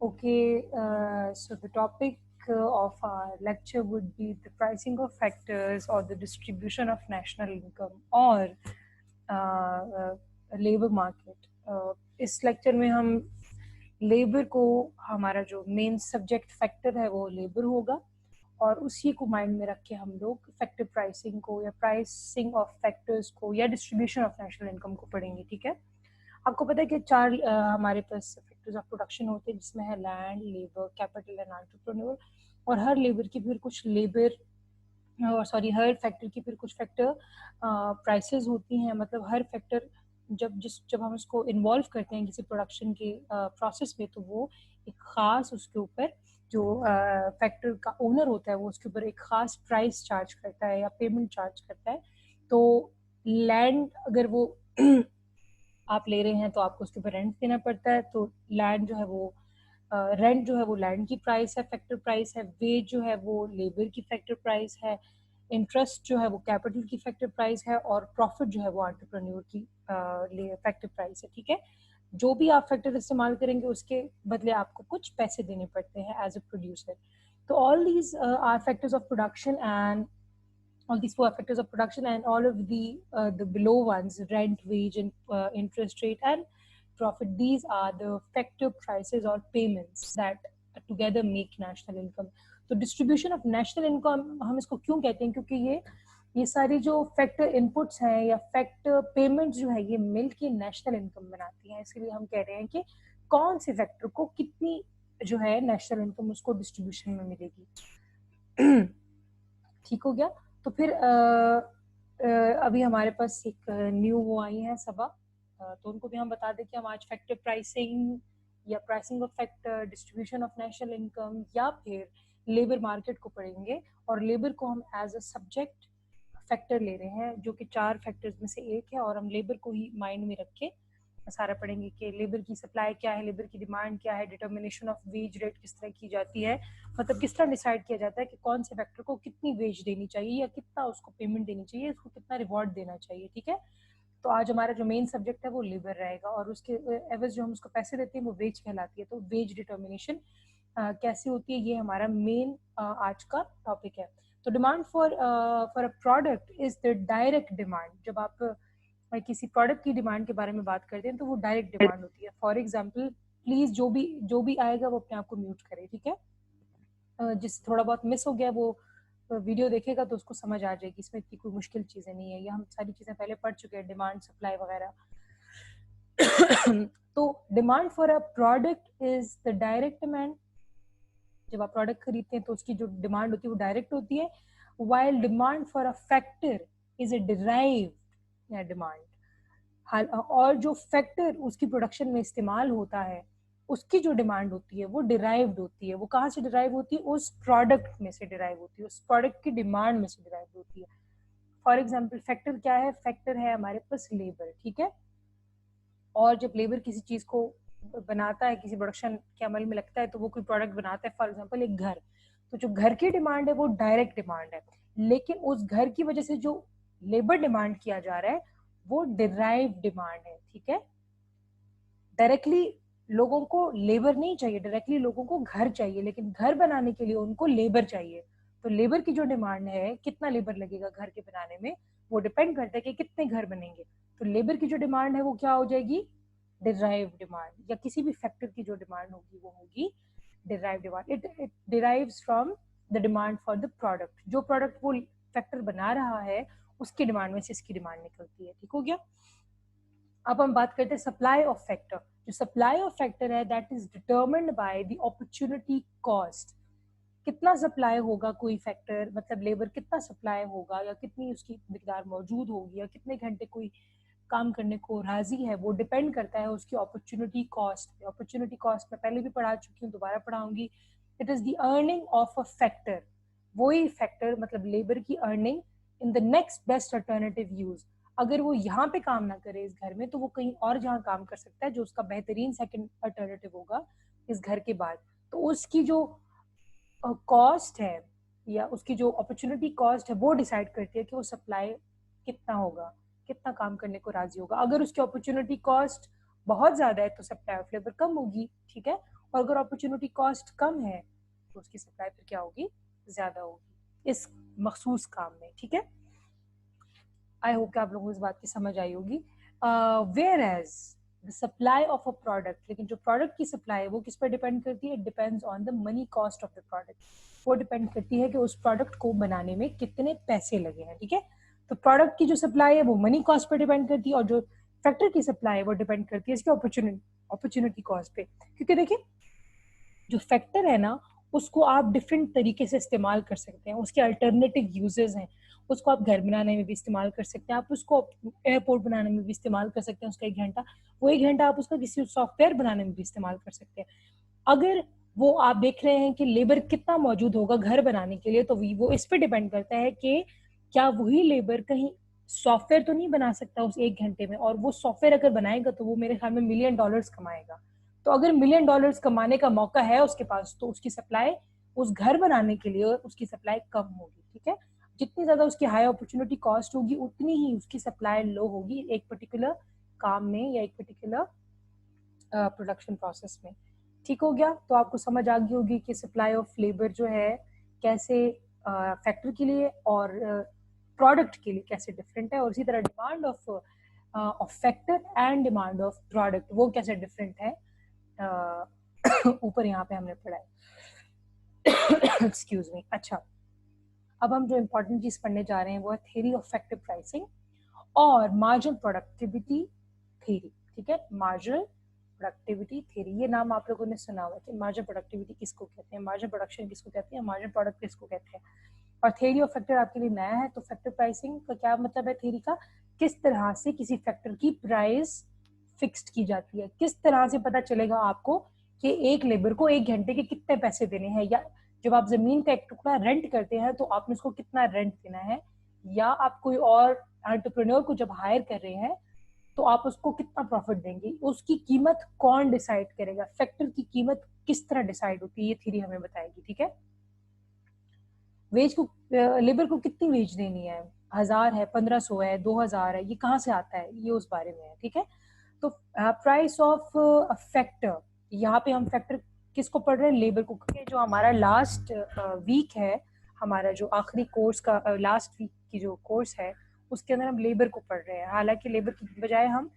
Okay, so the topic of our lecture would be the pricing of factors or the distribution of national income or labor market. इस lecture में हम labour को, हमारा जो main subject factor है वो labour होगा, और उसी को माइंड में रख के हम लोग फैक्टर प्राइसिंग को या प्राइसिंग ऑफ फैक्टर्स को या डिस्ट्रीब्यूशन ऑफ नेशनल इनकम को पढ़ेंगे. ठीक है, आपको पता है कि चार हमारे पास फैक्टर्स ऑफ प्रोडक्शन होते हैं, जिसमें है land, labour, capital and entrepreneur. और हर लेबर की फिर कुछ लेबर हर फैक्टर की फिर कुछ फैक्टर प्राइसेस होती हैं. मतलब हर फैक्टर जब हम उसको इन्वॉल्व करते हैं किसी प्रोडक्शन के प्रोसेस में, तो वो एक खास उसके ऊपर जो फैक्टर का ओनर होता है वो उसके ऊपर एक खास प्राइस चार्ज करता है या पेमेंट चार्ज करता है. तो लैंड अगर वो आप ले रहे हैं तो आपको उसके ऊपर रेंट देना पड़ता है. तो लैंड जो है वो रेंट जो है वो लैंड की प्राइस है, फैक्टर प्राइस है. वेज जो है वो लेबर की फैक्टर प्राइस है. इंटरेस्ट जो है वो कैपिटल की फैक्टर प्राइस है. और प्रॉफिट जो है वो एंटरप्रेन्योर की फैक्टर प्राइस है. ठीक है, जो भी आप फैक्टर इस्तेमाल करेंगे उसके बदले आपको कुछ पैसे देने पड़ते हैं एज अ प्रोड्यूसर. तो all these are factors of production, and all these four factors of production, and all of the below ones, rent, wage, and interest rate and profit, these are the factor prices or payments that together make national income. तो distribution of national income हम इसको क्यों कहते हैं, क्योंकि ये सारी जो फैक्टर इनपुट्स हैं या फैक्टर पेमेंट्स जो है ये मिल के नेशनल इनकम बनाती हैं. इसलिए हम कह रहे हैं कि कौन से फैक्टर को कितनी जो है नेशनल इनकम उसको डिस्ट्रीब्यूशन में मिलेगी. ठीक हो गया. तो फिर अभी हमारे पास एक न्यू वो आई है सबा, तो उनको भी हम बता दें कि हम आज फैक्टर प्राइसिंग या pricing of factor, distribution of national income या फिर लेबर मार्केट को पढ़ेंगे. और लेबर को हम एज अ सब्जेक्ट फैक्टर ले रहे हैं, जो कि चार फैक्टर्स में से एक है. और हम लेबर को ही माइंड में रख के सारा पढ़ेंगे कि लेबर की सप्लाई क्या है, लेबर की डिमांड क्या है, डिटर्मिनेशन ऑफ वेज रेट किस तरह की जाती है, मतलब किस तरह डिसाइड किया जाता है कि कौन से फैक्टर को कितनी वेज देनी चाहिए या कितना उसको पेमेंट देनी चाहिए, उसको कितना रिवॉर्ड देना चाहिए. ठीक है, तो आज हमारा जो मेन सब्जेक्ट है वो लेबर रहेगा, और उसके एवज जो हम उसको पैसे देते हैं वो वेज कहलाती है. तो वेज डिटर्मिनेशन कैसे होती है, ये हमारा मेन आज का टॉपिक है. तो demand for a product is the direct demand. जब आप किसी प्रोडक्ट की डिमांड के बारे में बात करते हैं तो वो डायरेक्ट डिमांड होती है. फॉर एग्जाम्पल, प्लीज जो भी आएगा वो अपने आप को म्यूट करे. ठीक है, जिस थोड़ा बहुत मिस हो गया वो वीडियो देखेगा तो उसको समझ आ जाएगी. इसमें इतनी कोई मुश्किल चीजें नहीं है, ये हम सारी चीजें पहले पढ़ चुके हैं, डिमांड, सप्लाई वगैरह. तो demand for a product is the direct demand. जब आप प्रोडक्ट खरीदते हैं तो उसकी जो डिमांड होती है वो डायरेक्ट होती है. While demand for a factor is a derived demand. और जो फैक्टर उसकी प्रोडक्शन में इस्तेमाल होता है उसकी जो डिमांड होती है वो डिराइव्ड होती है. वो कहाँ से डिराइव होती है, उस प्रोडक्ट में से डिराइव होती है, उस प्रोडक्ट की डिमांड में से डिराइव होती है. फॉर एग्जाम्पल, फैक्टर क्या है, फैक्टर है हमारे पास लेबर. ठीक है, और जब लेबर किसी चीज को बनाता है, किसी प्रोडक्शन के अमल में लगता है, तो वो कोई प्रोडक्ट बनाता है, फॉर एग्जाम्पल एक घर. तो जो घर की डिमांड है वो डायरेक्ट डिमांड है, लेकिन उस घर की वजह से जो लेबर डिमांड किया जा रहा है वो डिराइव डिमांड है. ठीक है, डायरेक्टली लोगों को लेबर नहीं चाहिए, डायरेक्टली लोगों को घर चाहिए, लेकिन घर बनाने के लिए उनको लेबर चाहिए. तो लेबर की जो डिमांड है, कितना लेबर लगेगा घर के बनाने में, वो डिपेंड करता है कि कितने घर बनेंगे. तो लेबर की जो डिमांड है वो क्या हो जाएगी, डिराइव डिमांड. या किसी भी फैक्टर की जो डिमांड होगी वो होगी derive demand. It derives from the demand for the product. जो प्रोडक्ट वो फैक्टर बना रहा है उसकी डिमांड में से इसकी डिमांड निकलती है. ठीक हो गया. अब हम बात करते हैं सप्लाई ऑफ फैक्टर. जो सप्लाई ऑफ फैक्टर है that is determined by the opportunity cost. कितना सप्लाई होगा कोई फैक्टर, मतलब लेबर कितना सप्लाई होगा या कितनी उसकी मिकदार मौजूद होगी या कितने घंटे कोई काम करने को राजी है, वो डिपेंड करता है उसकी अपॉर्चुनिटी कॉस्ट पे. अपॉर्चुनिटी कॉस्ट मैं पहले भी पढ़ा चुकी हूँ, दोबारा पढ़ाऊंगी. It is the earning of a factor. वही फैक्टर मतलब लेबर की earning in the next best alternative use. अगर वो यहाँ पे काम ना करे इस घर में, तो वो कहीं और जहाँ काम कर सकता है जो उसका बेहतरीन सेकंड अल्टरनेटिव होगा इस घर के बाद. तो उसकी जो कॉस्ट है या उसकी जो अपॉर्चुनिटी कॉस्ट है वो डिसाइड करती है कि वो सप्लाई कितना होगा, कितना काम करने को राजी होगा. अगर उसकी अपॉर्चुनिटी कॉस्ट बहुत ज्यादा है तो सप्लाई ऑफ लेबर कम होगी. ठीक है, और अगर अपॉर्चुनिटी कॉस्ट कम है तो उसकी सप्लाई फिर क्या होगी, ज्यादा होगी इस मखसूस काम में, ठीक है। आई होप कि आप लोगों को इस बात की समझ आई होगी। Whereas the supply of a product, लेकिन जो प्रोडक्ट की सप्लाई है वो किस पर डिपेंड करती है, it depends on the money cost of the product. वो डिपेंड करती है कि उस प्रोडक्ट को बनाने में कितने पैसे लगे हैं, ठीक है। तो प्रोडक्ट की जो सप्लाई है वो मनी कॉस्ट पर डिपेंड करती है, और जो फैक्टर की सप्लाई है वो डिपेंड करती है इसकी अपॉर्चुनिटी कॉस्ट पे। क्योंकि देखिए जो फैक्टर है ना उसको आप डिफरेंट तरीके से इस्तेमाल कर सकते हैं, उसके अल्टरनेटिव यूजेस हैं। उसको आप घर बनाने में भी इस्तेमाल कर सकते हैं, आप उसको एयरपोर्ट बनाने में भी इस्तेमाल कर सकते हैं, उसका 1 घंटा, वो 1 घंटा आप उसका किसी सॉफ्टवेयर बनाने में भी इस्तेमाल कर सकते हैं। अगर वो आप देख रहे हैं कि लेबर कितना मौजूद होगा घर बनाने के लिए, तो वो इस पर डिपेंड करता है कि क्या वही लेबर कहीं सॉफ्टवेयर तो नहीं बना सकता उस 1 घंटे में, और वो सॉफ्टवेयर अगर बनाएगा तो वो मेरे ख्याल में $1,000,000 कमाएगा। तो अगर $1,000,000 कमाने का मौका है उसके पास, तो उसकी सप्लाई उस घर बनाने के लिए उसकी सप्लाई कम होगी, ठीक है। जितनी ज्यादा उसकी हाई अपॉर्चुनिटी कॉस्ट होगी उतनी ही उसकी सप्लाई लो होगी एक पर्टिकुलर काम में या एक पर्टिकुलर प्रोडक्शन प्रोसेस में। ठीक हो गया, तो आपको समझ आ गई होगी कि सप्लाई ऑफ लेबर जो है कैसे फैक्टर के लिए और प्रोडक्ट के लिए कैसे डिफरेंट है, और इसी तरह demand of factor and demand of product वो कैसे डिफरेंट है। ऊपर यहाँ पे हमने पढ़ा है। Excuse me. अच्छा, अब हम जो इम्पोर्टेंट चीज पढ़ने जा रहे हैं वो है थ्योरी ऑफ फैक्टर प्राइसिंग और मार्जिनल प्रोडक्टिविटी थ्योरी, ठीक है। मार्जिनल प्रोडक्टिविटी थ्योरी, ये नाम आप लोगों ने सुना हुआ कि मार्जिनल प्रोडक्टिविटी किसको कहते हैं, मार्जिनल प्रोडक्शन किसको कहते हैं, मार्जिनल प्रोडक्ट किसको कहते हैं। और थ्योरी ऑफ फैक्टर आपके लिए नया है, तो फैक्टर प्राइसिंग का क्या मतलब है थ्योरी का, किस तरह से किसी फैक्टर की प्राइस फिक्स्ड की जाती है, किस तरह से पता चलेगा आपको कि एक लेबर को 1 घंटे के कितने पैसे देने हैं, या जब आप जमीन का एक टुकड़ा रेंट करते हैं तो आपने उसको कितना रेंट देना है, या आप कोई और एंटरप्रेन्योर को जब हायर कर रहे हैं तो आप उसको कितना प्रॉफिट देंगे, उसकी कीमत कौन डिसाइड करेगा, फैक्टर की कीमत किस तरह डिसाइड होती है, ये थ्योरी हमें बताएगी, ठीक है। वेज को लेबर को कितनी वेज देनी है, 1,000 है, 1,500 है, 2,000 है, ये कहाँ से आता है, ये उस बारे में है, ठीक है। तो प्राइस ऑफ फैक्टर, यहाँ पे हम फैक्टर किसको पढ़ रहे हैं, लेबर को, क्योंकि जो हमारा लास्ट वीक है, हमारा जो आखिरी कोर्स का लास्ट वीक की जो कोर्स है उसके अंदर हम लेबर को पढ़ रहे हैं। हालांकि लेबर की बजाय हम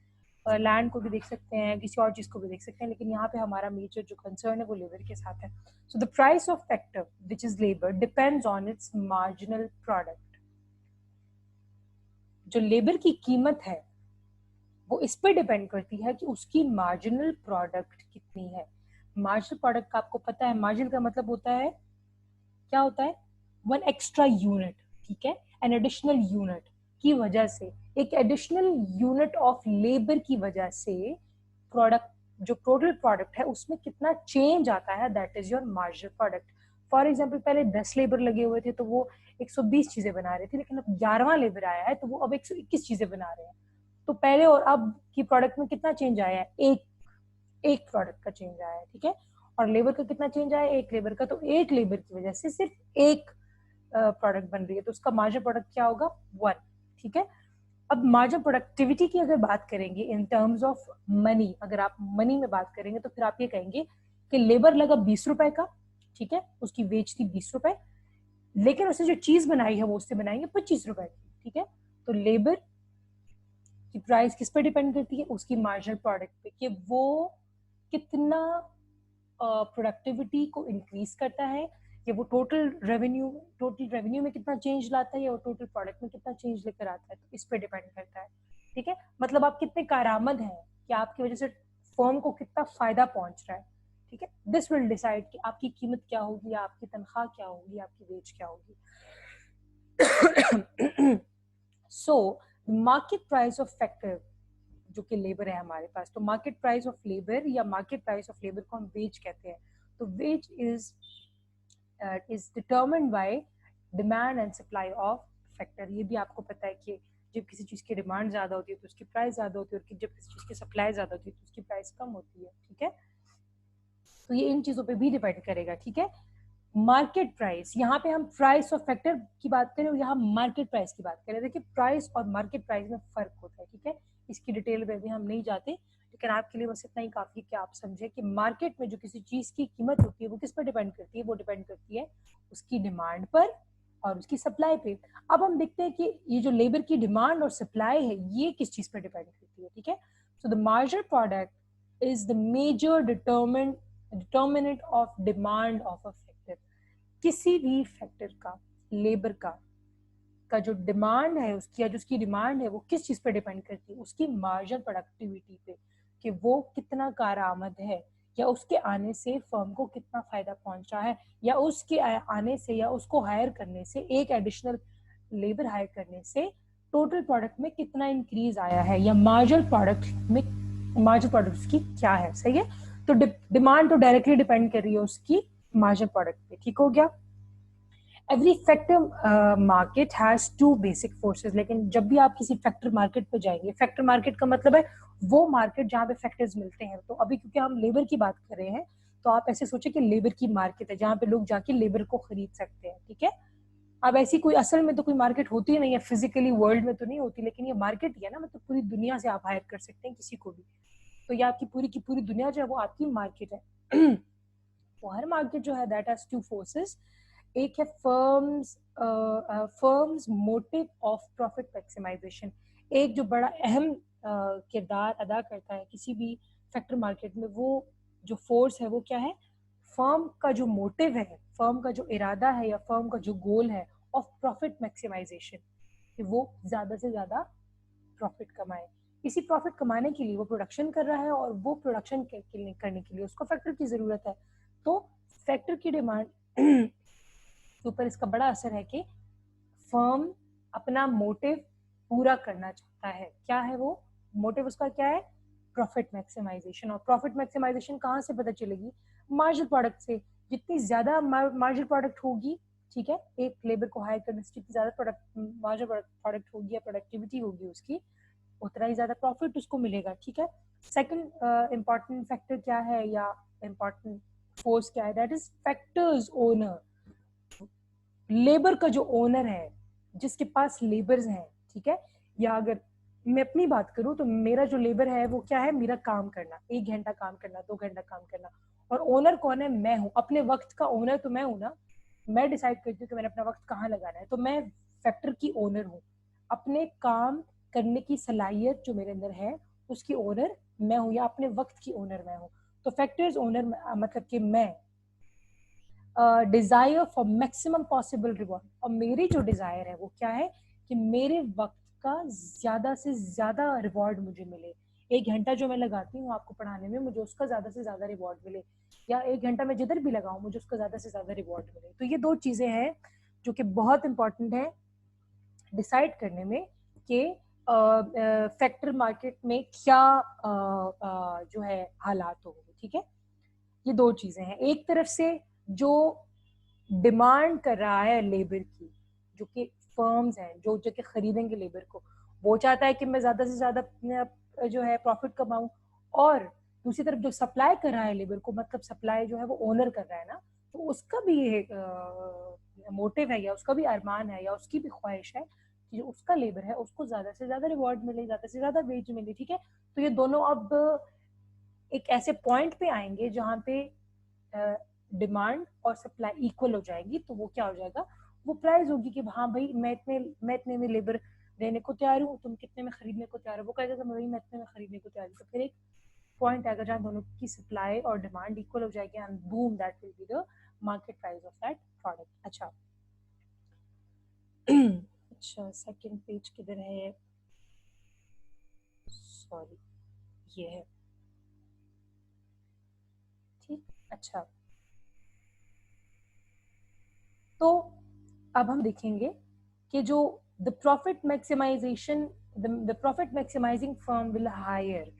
लैंड को भी देख सकते हैं, किसी और चीज को भी देख सकते हैं, लेकिन यहाँ पे हमारा मेजर जो कंसर्न है वो लेबर के साथ है। So the price of factor which is labour depends on it's marginal product. जो लेबर की कीमत है वो इस पर डिपेंड करती है कि उसकी मार्जिनल प्रोडक्ट कितनी है। मार्जिनल प्रोडक्ट का आपको पता है, मार्जिनल का मतलब होता है, क्या होता है, 1 एक्स्ट्रा यूनिट, ठीक है, एन एडिशनल यूनिट की वजह से, एक एडिशनल यूनिट ऑफ लेबर की वजह से प्रोडक्ट, जो टोटल प्रोडक्ट है उसमें कितना चेंज आता है, that is your marginal product. For example पहले 10 लेबर लगे हुए थे तो वो 120 चीजें बना रहे थे, लेकिन अब 11वां लेबर आया है तो वो अब 121 चीजें बना रहे हैं। तो पहले और अब की प्रोडक्ट में कितना चेंज आया है, एक प्रोडक्ट का चेंज आया है, ठीक है। और लेबर का कितना चेंज आया है, एक लेबर का, तो एक लेबर की वजह से सिर्फ एक प्रोडक्ट बन रही है, तो उसका मार्जिनल प्रोडक्ट क्या होगा, 1, ठीक है। अब मार्जिनल प्रोडक्टिविटी की अगर बात करेंगे इन टर्म्स ऑफ मनी, अगर आप मनी में बात करेंगे तो फिर आप ये कहेंगे कि लेबर लगा 20 रुपए का, ठीक है, उसकी वेज थी 20 रुपए, लेकिन उसने जो चीज बनाई है वो उससे बनाएंगे 25 रुपए की, ठीक है। तो लेबर की प्राइस किस पे डिपेंड करती है, उसकी मार्जिनल प्रोडक्ट पे, कि वो कितना प्रोडक्टिविटी को इंक्रीज करता है, या वो टोटल रेवेन्यू में कितना चेंज लाता है, या वो टोटल प्रोडक्ट में कितना चेंज लेकर आता है, तो इस पे डिपेंड करता है, ठीक है। मतलब आप कितने कारआमद हैं कि आपकी वजह से फर्म को कितना फायदा पहुंच रहा है, ठीक है। दिस विल डिसाइड कि आपकी कीमत क्या होगी, या आपकी तनख्वाह क्या होगी, आपकी वेज क्या होगी। So market price of factor जो कि लेबर है हमारे पास, तो मार्केट प्राइस ऑफ लेबर या मार्केट प्राइस ऑफ लेबर को हम वेज कहते हैं। तो wage is determined by demand and supply of factor. ये भी आपको पता है कि जब किसी चीज की डिमांड ज्यादा होती है तो उसकी प्राइस ज्यादा होती है, और जब किसी चीज की सप्लाई ज्यादा होती है तो उसकी प्राइस कम होती है, ठीक है। तो ये इन चीजों पे भी डिपेंड करेगा, ठीक है। मार्केट प्राइस, यहाँ पे हम प्राइस ऑफ फैक्टर की बात करें और यहाँ मार्केट प्राइस की बात करें। देखिए प्राइस और मार्केट प्राइस में फर्क होता है, ठीक है। इसकी डिटेल में भी हम नहीं जाते, लेकिन आपके लिए बस इतना ही काफी कि आप समझे कि मार्केट में जो किसी चीज की कीमत होती है वो किस पर डिपेंड करती है, वो डिपेंड करती है उसकी डिमांड पर और उसकी सप्लाई पे। अब हम देखते हैं कि ये जो लेबर की डिमांड और सप्लाई है ये किस चीज पर डिपेंड करती है, ठीक है। So the marginal product is the major determinant of demand of a factor. किसी भी फैक्टर का, लेबर का जो डिमांड है उसकी, या जो उसकी डिमांड है वो किस चीज पे डिपेंड करती है, उसकी मार्जिनल प्रोडक्टिविटी पे, कि वो कितना कारआमद है, या उसके आने से फर्म को कितना फायदा पहुंचा है, या उसके आने से या उसको हायर करने से, एक एडिशनल लेबर हायर करने से टोटल प्रोडक्ट में कितना इंक्रीज आया है, या मार्जिनल प्रोडक्ट की क्या है, सही है। तो डिमांड तो डायरेक्टली डिपेंड कर रही है उसकी मार्जिनल प्रोडक्ट पे, ठीक हो गया। Every factor market has two basic forces, लेकिन जब भी आप किसी फैक्टर मार्केट पे जाएंगे, फैक्टर मार्केट का मतलब है वो मार्केट जहाँ पे फैक्टर्स मिलते हैं। तो अभी क्योंकि हम लेबर की बात कर रहे हैं तो आप ऐसे सोचे कि लेबर की मार्केट है जहाँ पे लोग जाके लेबर को खरीद सकते हैं, ठीक है। अब ऐसी कोई असल में तो कोई मार्केट होती ही नहीं है, फिजिकली वर्ल्ड में तो नहीं होती, लेकिन ये मार्केट ही है ना, मतलब पूरी दुनिया से आप हायर कर सकते हैं किसी को भी। तो ये आपकी पूरी की पूरी दुनिया जो है वो आपकी मार्केट है। तो हर मार्केट जो है दैट हैज टू फोर्सेस। एक है firms motive of profit maximisation. एक जो बड़ा अहम किरदार अदा करता है किसी भी फैक्टर मार्केट में, वो जो फोर्स है वो क्या है, फर्म का जो मोटिव है, फर्म का जो इरादा है या फर्म का जो गोल है ऑफ प्रॉफिट मैक्सिमाइजेशन, कि वो ज्यादा से ज्यादा प्रॉफिट कमाए। इसी प्रॉफिट कमाने के लिए वो प्रोडक्शन कर रहा है और वो प्रोडक्शन करने के लिए उसको फैक्टर की जरूरत है। तो फैक्टर की डिमांड के ऊपर इसका बड़ा असर है कि फर्म अपना मोटिव पूरा करना चाहता है। क्या है वो मोटिव, उसका क्या है, प्रॉफिट मैक्सिमाइजेशन। और प्रॉफिट मैक्सिमाइजेशन कहाँ से पता चलेगी, मार्जिनल प्रोडक्ट से। जितनी ज्यादा मार्जिनल प्रोडक्ट होगी, ठीक है, एक लेबर को हायर करने से जितनी ज्यादा प्रोडक्ट मार्जिनल प्रोडक्ट होगी या प्रोडक्टिविटी होगी उसकी, उतना ही ज्यादा प्रॉफिट उसको मिलेगा, ठीक है। सेकंड इंपॉर्टेंट फैक्टर क्या है या इंपॉर्टेंट फोर्स क्या है, that is factors owner. Labour का जो ओनर है, जिसके पास लेबर्स हैं, ठीक है, या अगर मैं अपनी बात करूं तो मेरा जो लेबर है वो क्या है, मेरा काम करना, 1 घंटा काम करना, 2 घंटा काम करना। और ओनर कौन है, मैं हूं। अपने वक्त का ओनर तो मैं हूं ना, मैं डिसाइड करती हूँ कि मैंने अपना वक्त कहाँ लगाना है। तो मैं फैक्टर की ओनर हूँ। अपने काम करने की सलाहियत जो मेरे अंदर है उसकी ओनर मैं हूँ, या अपने वक्त की ओनर मैं हूँ। तो फैक्टर्स ओनर मतलब कि मैं desire for maximum possible reward. और मेरी जो डिजायर है वो क्या है कि मेरे वक्त का ज्यादा से ज्यादा रिवॉर्ड मुझे मिले। 1 घंटा जो मैं लगाती हूँ आपको पढ़ाने में, मुझे उसका ज्यादा से ज्यादा रिवॉर्ड मिले, या 1 घंटा मैं जिधर भी लगाऊं मुझे उसका ज्यादा से ज्यादा रिवॉर्ड मिले। तो ये दो चीजें हैं जो कि बहुत इंपॉर्टेंट है डिसाइड करने में कि फैक्टर मार्केट में क्या जो है हालात होंगे, ठीक है। ये दो चीजें हैं, एक तरफ से जो डिमांड कर रहा है लेबर की, जो कि फर्म्स हैं जो जो कि खरीदेंगे लेबर को, वो चाहता है कि मैं ज्यादा से ज्यादा जो है प्रॉफिट कमाऊं। और दूसरी तरफ जो सप्लाई कर रहा है लेबर को, मतलब सप्लाई जो है वो ओनर कर रहा है ना, तो उसका भी ये मोटिव है या उसका भी अरमान है या उसकी भी ख्वाहिश है कि जो उसका लेबर है उसको ज्यादा से ज्यादा रिवॉर्ड मिले, ज्यादा से ज्यादा वेज मिले, ठीक है। तो ये दोनों अब एक ऐसे पॉइंट पे आएंगे जहां पे डिमांड और सप्लाई इक्वल हो जाएगी। तो वो क्या हो जाएगा, वो प्राइस होगी कि हाँ भाई मैं इतने में लेबर देने को तैयार हूँ, तुम कितने में खरीदने को तैयार हो। वो कहेगा कि मैं इतने में खरीदने को तैयार हूँ। तो फिर एक पॉइंट आएगा जहाँ दोनों की सप्लाई और डिमांड इक्वल हो जाएगी, and boom, that will be the market price of that product. अच्छा अच्छा, सेकंड पेज किधर है, सॉरी, ये है, ठीक। अच्छा, तो अब हम देखेंगे कि जो the profit maximisation the profit maximising firm will hire.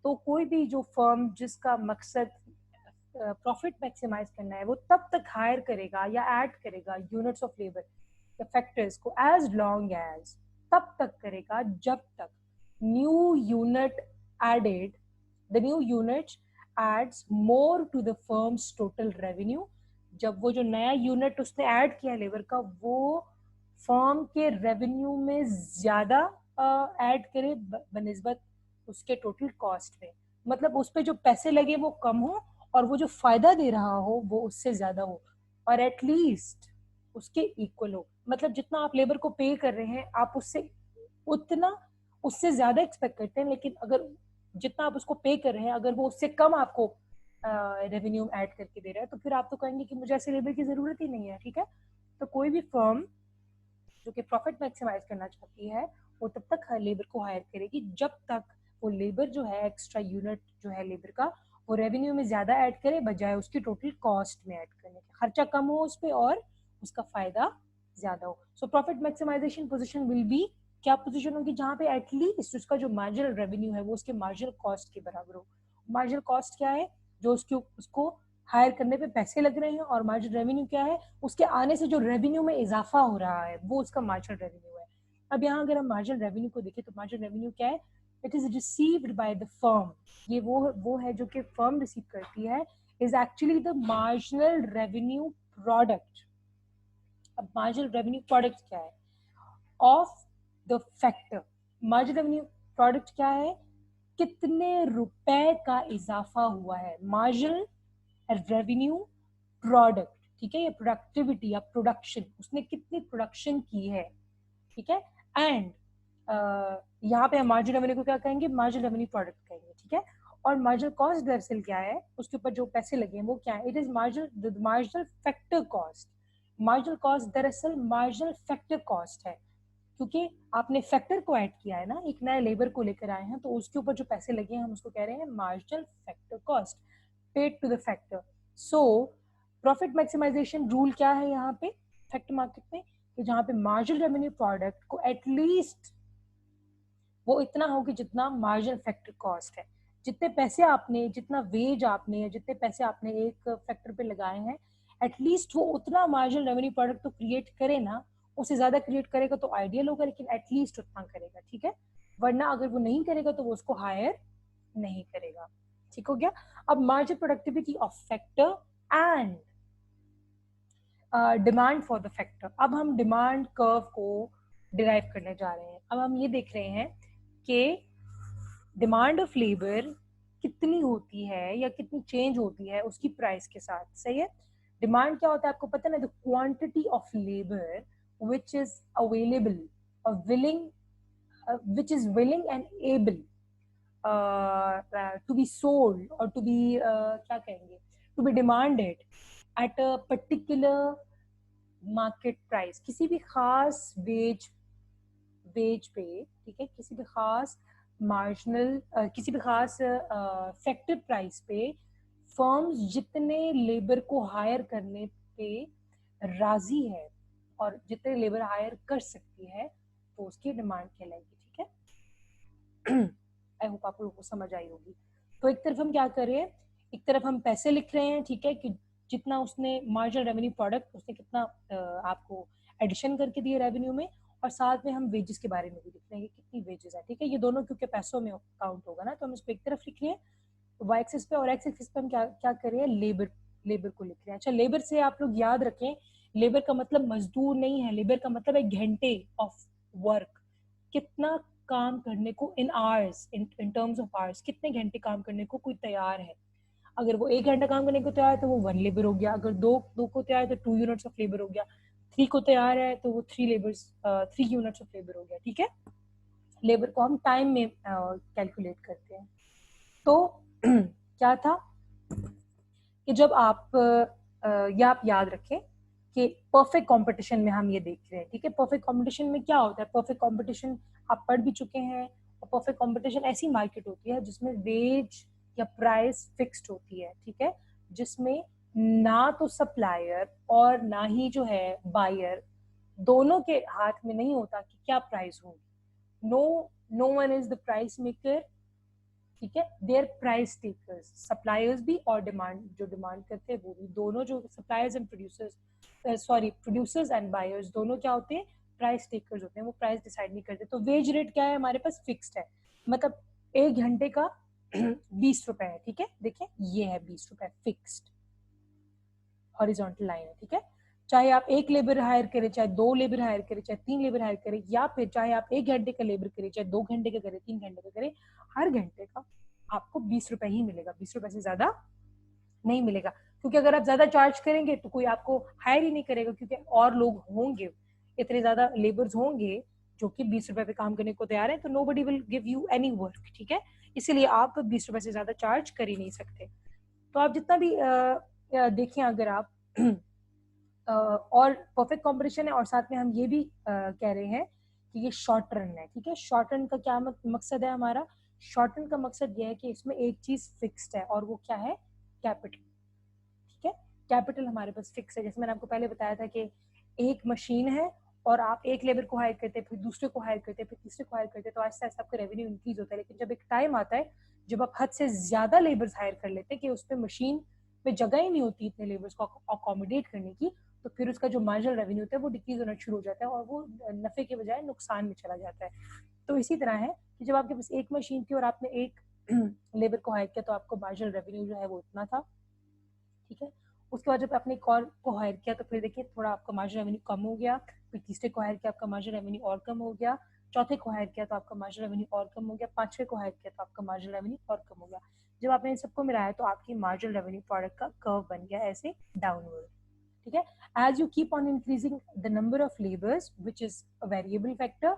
तो कोई भी जो फर्म जिसका मकसद प्रॉफिट मैक्सिमाइज करना है वो तब तक हायर करेगा या ऐड करेगा यूनिट्स ऑफ लेबर या फैक्टर्स को, एज लॉन्ग एज, तब तक करेगा जब तक new unit added the new unit adds more to the firm's total revenue. जब वो जो नया यूनिट उसने ऐड किया लेबर का वो फर्म के रेवेन्यू में ज्यादा ऐड करे बनिस्बत उसके टोटल कॉस्ट में। मतलब उस पे जो पैसे लगे वो कम हो और वो जो फायदा दे रहा हो वो उससे ज्यादा हो, और एटलीस्ट उसके इक्वल हो। मतलब जितना आप लेबर को पे कर रहे हैं आप उससे उतना उससे ज्यादा एक्सपेक्ट करते हैं, लेकिन अगर जितना आप उसको पे कर रहे हैं अगर वो उससे कम आपको रेवेन्यू ऐड करके दे रहा है तो फिर आप तो कहेंगे कि मुझे ऐसे लेबर की जरूरत ही नहीं है। ठीक है, तो कोई भी फर्म जो कि प्रॉफिट मैक्सिमाइज करना चाहती है वो तब तक हर लेबर को हायर करेगी जब तक वो लेबर जो है, एक्स्ट्रा यूनिट जो है लेबर का, वो रेवेन्यू में ज्यादा ऐड करे बजाय उसकी टोटल कॉस्ट में ऐड करने के। खर्चा कम हो उस पर और उसका फायदा ज्यादा हो। So profit maximisation position will be, क्या पोजीशन होगी जहां पे एटलीस्ट उसका जो मार्जिनल रेवेन्यू है वो उसके मार्जिनल कॉस्ट के बराबर हो। मार्जिनल कॉस्ट क्या है? जो उसको हायर करने पे पैसे लग रहे हैं, और मार्जिनल रेवेन्यू क्या है? उसके आने से जो रेवेन्यू में इजाफा हो रहा है वो उसका मार्जिनल रेवेन्यू है। अब यहाँ अगर हम मार्जिनल रेवेन्यू को देखें तो मार्जिनल रेवेन्यू क्या है? It is received by the firm. ये वो है जो कि फर्म रिसीव करती है, is actually the marginal revenue product. अब मार्जिनल रेवेन्यू प्रोडक्ट क्या है? Of the factor. Marginal revenue product क्या है? कितने रुपए का इजाफा हुआ है, मार्जिनल रेवेन्यू प्रोडक्ट। ठीक है, ये प्रोडक्टिविटी या प्रोडक्शन, उसने कितनी प्रोडक्शन की है। ठीक है, एंड यहाँ पे हम मार्जिनल रेवेन्यू को क्या कहेंगे? मार्जिनल रेवेन्यू प्रोडक्ट कहेंगे। ठीक है, और मार्जिनल कॉस्ट दरअसल क्या है? उसके ऊपर जो पैसे लगे हैं वो क्या है? It is marginal factor cost. Marginal cost दरअसल मार्जिनल फैक्टर कॉस्ट है, क्योंकि आपने फैक्टर को ऐड किया है ना, एक नया लेबर को लेकर आए हैं तो उसके ऊपर जो पैसे लगे हैं हम उसको कह रहे हैं marginal factor cost, paid to the factor. So profit maximisation rule क्या है यहाँ पे फैक्टर मार्केट में? कि जहाँ पे मार्जिनल रेवेन्यू प्रोडक्ट को एटलीस्ट वो इतना हो कि जितना मार्जिनल फैक्टर कॉस्ट है। जितने पैसे आपने, जितना वेज आपने, जितने पैसे आपने एक फैक्टर पे लगाए हैं, एटलीस्ट वो उतना मार्जिनल रेवेन्यू प्रोडक्ट तो क्रिएट करे ना। उससे ज्यादा क्रिएट करेगा तो आइडियल होगा, लेकिन एटलीस्ट उतना करेगा। ठीक है, वरना अगर वो नहीं करेगा तो वो उसको हायर नहीं करेगा। ठीक हो गया। अब marginal productivity of factor and demand for the factor. अब हम डिमांड कर्व को डिराइव करने जा रहे हैं। अब हम ये देख रहे हैं कि डिमांड ऑफ लेबर कितनी होती है या कितनी चेंज होती है उसकी प्राइस के साथ। सही है, डिमांड क्या होता है आपको पता है ना? The quantity of labour which is available or willing which is willing and able to be sold or to be क्या कहेंगे, to be demanded at a particular market price। किसी भी खास वेज पे, ठीक है, किसी भी खास मार्जिनल किसी भी खास फैक्टर प्राइस पे फर्म्स जितने लेबर को हायर करने पे राजी है और जितने लेबर हायर कर सकती है तो उसकी डिमांड कहलाएगी। ठीक है, आई होप आप लोगों को समझ आई होगी। तो एक तरफ हम क्या कर रहे हैं, एक तरफ हम पैसे लिख रहे हैं, ठीक है, कि जितना उसने मार्जिनल रेवेन्यू प्रोडक्ट उसने कितना आपको एडिशन करके दिए रेवेन्यू में, और साथ में हम वेजेस के बारे में भी लिख रहे हैं कि कितनी वेजेस है। ठीक है, ये दोनों क्योंकि पैसों में काउंट होगा ना, तो हम इसको एक तरफ लिख रहे हैं वाई एक्सिस पे, और एक्स एक्सिस पे हम क्या क्या कर रहे हैं, लेबर को लिख रहे हैं। अच्छा, लेबर से आप लोग याद रखें, लेबर का मतलब मजदूर नहीं है, लेबर का मतलब है घंटे ऑफ वर्क। कितना काम करने को in hours, in terms of hours, कितने घंटे काम करने को कोई तैयार है। अगर वो 1 घंटा काम करने को तैयार है तो वो 1 लेबर हो गया। अगर दो को तैयार है तो 2 यूनिट्स ऑफ लेबर हो गया। 3 को तैयार है तो वो 3 यूनिट्स ऑफ लेबर हो गया। ठीक है, लेबर को हम टाइम में कैलकुलेट करते हैं। तो क्या था कि जब आप या आप याद रखें कि परफेक्ट कंपटीशन में हम ये देख रहे हैं। ठीक है, परफेक्ट कंपटीशन में क्या होता है? परफेक्ट कंपटीशन आप पढ़ भी चुके हैं। और परफेक्ट कंपटीशन ऐसी मार्केट होती है जिसमें वेज या प्राइस फिक्स्ड होती है। ठीक है, जिसमें ना तो सप्लायर और ना ही जो है बायर, दोनों के हाथ में नहीं होता कि क्या प्राइस होगी। No one is the price maker. ठीक है, देयर प्राइस टेकर्स, सप्लायर्स भी और जो डिमांड करते हैं वो भी। दोनों जो suppliers and producers and buyers दोनों क्या होते हैं? प्राइस टेकर्स होते हैं, वो प्राइस डिसाइड नहीं करते। तो वेज रेट क्या है हमारे पास? फिक्स्ड है, मतलब 1 घंटे का 20 रुपए है। ठीक है, देखिए ये है 20 रुपए फिक्स्ड, हॉरिजॉन्टल लाइन है। ठीक है, चाहे आप 1 लेबर हायर करें, चाहे 2 लेबर हायर करें, चाहे 3 लेबर हायर करें, या फिर चाहे आप 1 घंटे का लेबर करें, चाहे 2 घंटे का करें, 3 घंटे का करें, हर घंटे का आपको ₹20 ही मिलेगा, ₹20 से ज्यादा नहीं मिलेगा। क्योंकि अगर आप ज्यादा चार्ज करेंगे तो कोई आपको हायर ही नहीं करेगा, क्योंकि और लोग होंगे, इतने ज्यादा लेबर्स होंगे जो कि ₹20 पे काम करने को तैयार है, तो nobody will give you any work, ठीक है। इसीलिए आप ₹20 से ज्यादा चार्ज कर ही नहीं सकते। तो आप जितना भी देखें, अगर आप और परफेक्ट कॉम्पिटिशन है, और साथ में हम ये भी कह रहे हैं कि ये शॉर्ट रन है, ठीक है। शॉर्ट रन का क्या मकसद है हमारा? शॉर्ट रन का मकसद ये है कि इसमें एक चीज फिक्स्ड है, और वो क्या है? कैपिटल, ठीक है। कैपिटल हमारे पास फिक्स है। जैसे मैंने आपको पहले बताया था कि एक मशीन है और आप एक लेबर को हायर करते हैं, फिर दूसरे को हायर करते हैं, फिर तीसरे को हायर करते हैं, तो आहिस्ता आहिस्ता आपका रेवेन्यू इंक्रीज होता है। लेकिन जब एक टाइम आता है जब आप हद से ज्यादा लेबर्स हायर कर लेते हैं कि उस पर मशीन में जगह ही नहीं होती इतने लेबर्स को अकोमोडेट करने की, तो फिर उसका जो मार्जिनल रेवेन्यू होता है वो डिक्रीज होना शुरू हो जाता है, और वो नफे के बजाय नुकसान में चला जाता है। तो इसी तरह है कि जब आपके पास एक मशीन थी और आपने एक लेबर को हायर किया, तो आपको मार्जिनल रेवेन्यू जो है वो इतना था, ठीक है। उसके बाद जब आपने एक और को हायर किया, तो फिर देखिए थोड़ा आपका मार्जिनल रेवेन्यू कम हो गया, फिर तीसरे को हायर किया, आपका मार्जिनल रेवेन्यू और कम हो गया, चौथे को हायर किया तो आपका मार्जिनल रेवेन्यू और कम हो गया, पांचवे को हायर किया तो आपका मार्जिनल रेवेन्यू और कम हो गया। जब आपने इन सबको मिलाया तो आपकी मार्जिनल रेवेन्यू प्रोडक्ट का कर्व बन गया ऐसे डाउनवर्ड, ठीक है। As you keep on increasing the number of labours which is a variable factor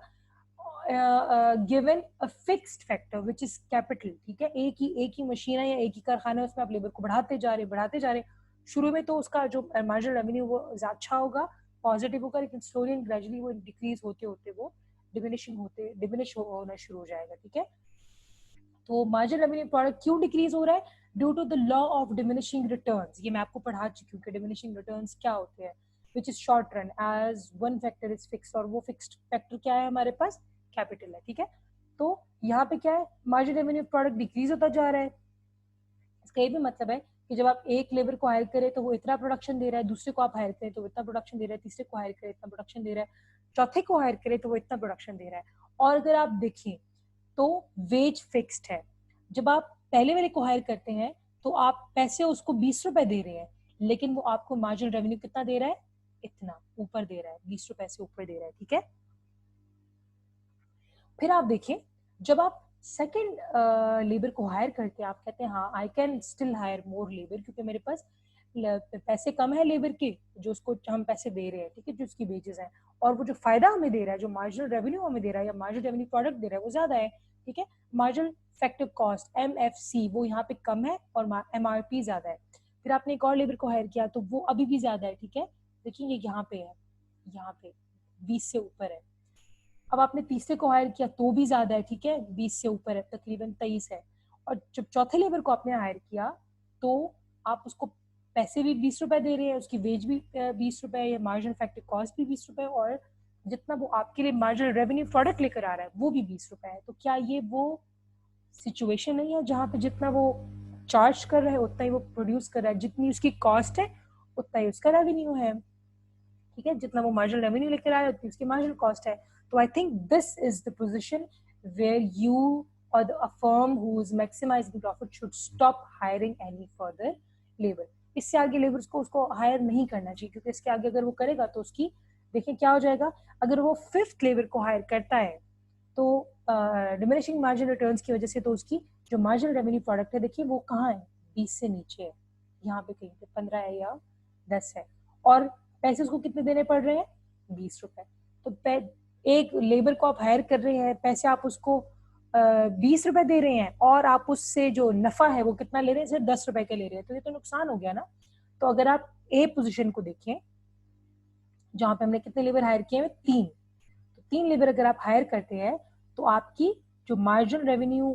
given a fixed factor which is capital, ठीक है। एक ही मशीन है या एक ही कारखाना है, उसमें आप लेबर को बढ़ाते जा रहे शुरू में तो उसका जो मार्जिनल रेवेन्यू वो अच्छा होगा, पॉजिटिव होगा, लेकिन स्लोली एंड ग्रेजुअली वो डिक्रीज होते होते वो डिमिनिश होना शुरू हो जाएगा, ठीक है। तो मार्जिनल रेवेन्यू प्रोडक्ट क्यों डिक्रीज हो रहा है? Due to the law of diminishing returns. ये मैं आपको पढ़ा चुकी हूँ कि डिमिनिशिंग रिटर्न्स क्या होते हैं, which is short run as one factor is fix, और वो फिक्स्ड फैक्टर क्या है हमारे पास? कैपिटल है, ठीक है। तो यहाँ पे क्या है? मार्जिनल रेवेन्यू प्रोडक्ट डिक्रीज होता जा रहा है। इसका ये भी मतलब है कि जब आप एक लेबर को हायर करें तो वो इतना प्रोडक्शन दे रहा है, दूसरे को आप हायर करें तो वो इतना प्रोडक्शन दे रहा है, तीसरे को हायर करें इतना प्रोडक्शन दे रहा है, चौथे को हायर करें तो वो इतना प्रोडक्शन दे रहा है। और अगर आप देखें तो वेज फिक्स्ड है। जब आप पहले वाले को हायर करते हैं तो आप पैसे उसको ₹20 दे रहे हैं, लेकिन वो आपको मार्जिनल रेवेन्यू कितना दे रहा है? इतना ऊपर दे रहा है, ₹20 से ऊपर दे रहा है, ठीक है। फिर आप देखें, जब आप सेकंड लेबर को हायर करके आप कहते हैं हाँ I can still hire more labour, क्योंकि मेरे पास पैसे कम है लेबर के, जो उसको हम पैसे दे रहे हैं, ठीक है, जो उसकी वेजेस हैं, और वो जो फायदा हमें दे रहा है, जो मार्जिनल रेवेन्यू हमें दे रहा है या मार्जिनल रेवेन्यू प्रोडक्ट दे रहा है वो ज्यादा है, ठीक है। मार्जिनल इफेक्टिव कॉस्ट MFC वो यहाँ पे कम है और MRP ज्यादा है। फिर आपने एक और लेबर को हायर किया तो वो अभी भी ज्यादा है, ठीक है। देखिए ये यहाँ पे है, यहाँ पे 20 से ऊपर है। अब आपने तीसरे को हायर किया तो भी ज्यादा है, ठीक है, 20 से ऊपर है, तकरीबन 23 है। और जब चौथे लेबर को आपने हायर किया तो आप उसको पैसे भी ₹20 दे रहे हैं, उसकी वेज भी ₹20 है, या मार्जिनल इफेक्टिव कॉस्ट भी ₹20, और जितना वो आपके लिए मार्जिनल रेवेन्यू प्रोडक्ट लेकर आ रहा है वो भी ₹20 है। तो क्या ये वो सिचुएशन नहीं है जहाँ पे जितना वो चार्ज कर रहा है उतना ही वो प्रोड्यूस कर रहा है, जितनी उसकी कॉस्ट है उतना ही उसका रेवेन्यू है, ठीक है। जितना वो मार्जिनल रेवेन्यू लेकर आया उतनी उसकी मार्जिनल कॉस्ट है। तो I think this is the position where you और a firm who is maximizing profit should stop hiring any further labor। इससे आगे लेबर्स को उसको हायर नहीं करना चाहिए, क्योंकि इसके आगे अगर वो करेगा तो उसकी देखिए क्या हो जाएगा। अगर वो फिफ्थ लेबर को हायर करता है तो डिमिनिशिंग मार्जिनल रिटर्न्स की वजह से तो उसकी जो मार्जिनल रेवेन्यू प्रोडक्ट है देखिए वो कहाँ है, 20 से नीचे है, यहाँ पे कहीं पे 15 है या 10 है, और पैसे उसको कितने देने पड़ रहे हैं? ₹20। तो एक लेबर को आप हायर कर रहे हैं, पैसे आप उसको ₹20 दे रहे हैं, और आप उससे जो नफा है वो कितना ले रहे हैं? सिर्फ ₹10 का ले रहे हैं, तो ये तो नुकसान हो गया ना। तो अगर आप ए पोजिशन को देखें जहाँ पे हमने कितने लेबर हायर किए हैं? 3। तो 3 लेबर अगर आप हायर करते हैं तो आपकी जो मार्जिनल रेवेन्यू